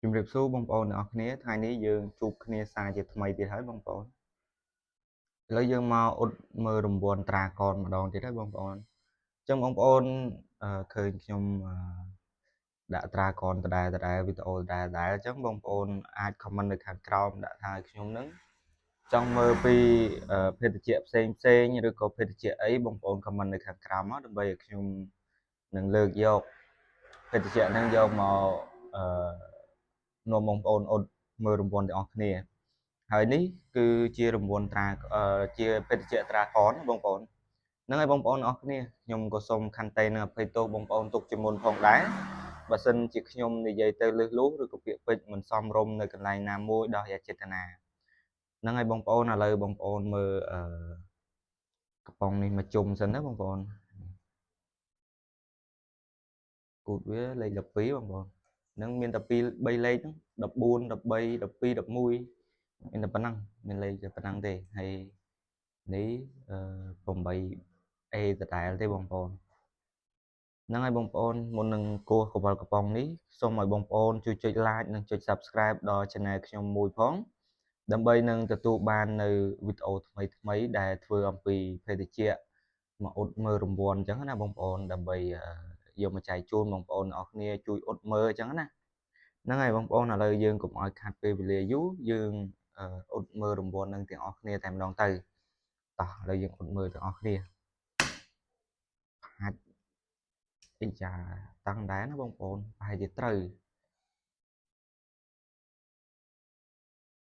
ជំរាបសួរបងប្អូនទាំងអស់គ្នាថ្ងៃនេះយើងជួបគ្នាសារជាថ្មីទៀតហើយបងប្អូនឥឡូវយើងមកអ៊ុតមើលរង្វាន់ត្រាកនម្ដងទៀតហើយបងប្អូនអញ្ចឹងបងប្អូនឃើញខ្ញុំដាក់ត្រាកនដដែលវីដេអូដដែលអញ្ចឹងបងប្អូនអាច comment នៅខាងក្រោមដាក់ថាខ្ញុំនឹងចង់មើលពីភេទជ្ជៈផ្សេងឬក៏ភេទជ្ជៈអីបងប្អូន comment នៅខាងក្រោមមកដើម្បីឲ្យខ្ញុំនឹងលើកយកភេទជ្ជៈហ្នឹងយកមកនាំបងប្អូនអ៊ុតមើលរង្វាន់ទាំងអស់គ្នាហើយនេះគឺជារង្វាន់ត្រាជាភេទជ្ជៈត្រាកនបងប្អូនហ្នឹងហើយបងប្អូនអរគ្នាខ្ញុំក៏សូមខន្តីនឹងអភ័យទោសបងប្អូនទុកជាមុនផងដែរបើសិនជាខ្ញុំនិយាយទៅលឺលួសឬក៏ពាក្យពេចន៍មិនសមរម្យនៅកន្លែងណាមួយដោយអចេតនាហ្នឹងហើយបងប្អូនឥឡូវបងប្អូនមើលកំប៉ុងនេះមកជុំសិនណាបងប្អូនគូតវាលេខ12បងប្អូនហ្នឹងមានតែ3លេខហ្នឹង14 13 12 11មានតែប៉ុណ្ណឹងមានលេខតែប៉ុណ្ណឹងទេហើយនេះ8A ដដែលទេបងប្អូនហ្នឹងហើយបងប្អូនមុននឹងគោះកវលកំប៉ុងនេះសូមឲ្យបងប្អូនជួយចុច like និងចុច subscribe ដល់ channel ខ្ញុំមួយផងដើម្បីនឹងទទួលបាននៅវីដេអូថ្មីដែលធ្វើអំពីភេទជ្ជៈមកអ៊ុតមើលរង្វាន់អញ្ចឹងណាបងប្អូនដើម្បីយកមកចែកជូនបងប្អូនអរគ្នាជួយអ៊ុតមើលអញ្ចឹងណាហ្នឹងហើយបងប្អូនឥឡូវយើងកុំឲ្យខាត់ពេលវេលាយូរយើងអ៊ុតមើលរង្វាន់នឹងទាំងអស់គ្នាតែម្ដងទៅតោះឥឡូវយើងអ៊ុតមើលទាំងអស់គ្នាហាច់អីចាតឹងដែរណាបងប្អូនប្រហែលជាត្រូវ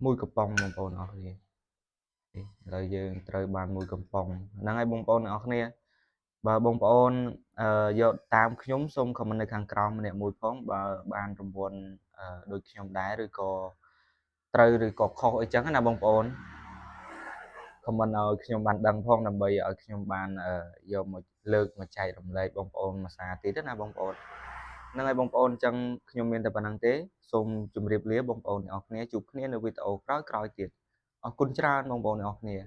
មួយកំប៉ុងបងប្អូនអរគ្នាឥឡូវយើងត្រូវបានមួយកំប៉ុងហ្នឹងហើយបងប្អូនអរគ្នាបើបងប្អូនយកតាមខ្ញុំសូមខមមិននៅខាងក្រោមម្នាក់មួយផងបើបានរង្វាន់ដូចខ្ញុំដែរឬក៏ត្រូវឬក៏ខុសអីចឹងណាបងប្អូនខមមិនឲ្យខ្ញុំបានដឹងផងដើម្បីឲ្យខ្ញុំបានយកមកលើកមកចែករំលែកបងប្អូនមួយសារទៀតណាបងប្អូនហ្នឹងហើយបងប្អូនអញ្ចឹងខ្ញុំមានតែប៉ុណ្្នឹងទេសូមជម្រាបលាបងប្អូនទាំងអស់គ្នាជួបគ្នានៅវីដេអូក្រោយៗទៀតអរគុណច្រើនបងប្អូនទាំងអស់គ្នា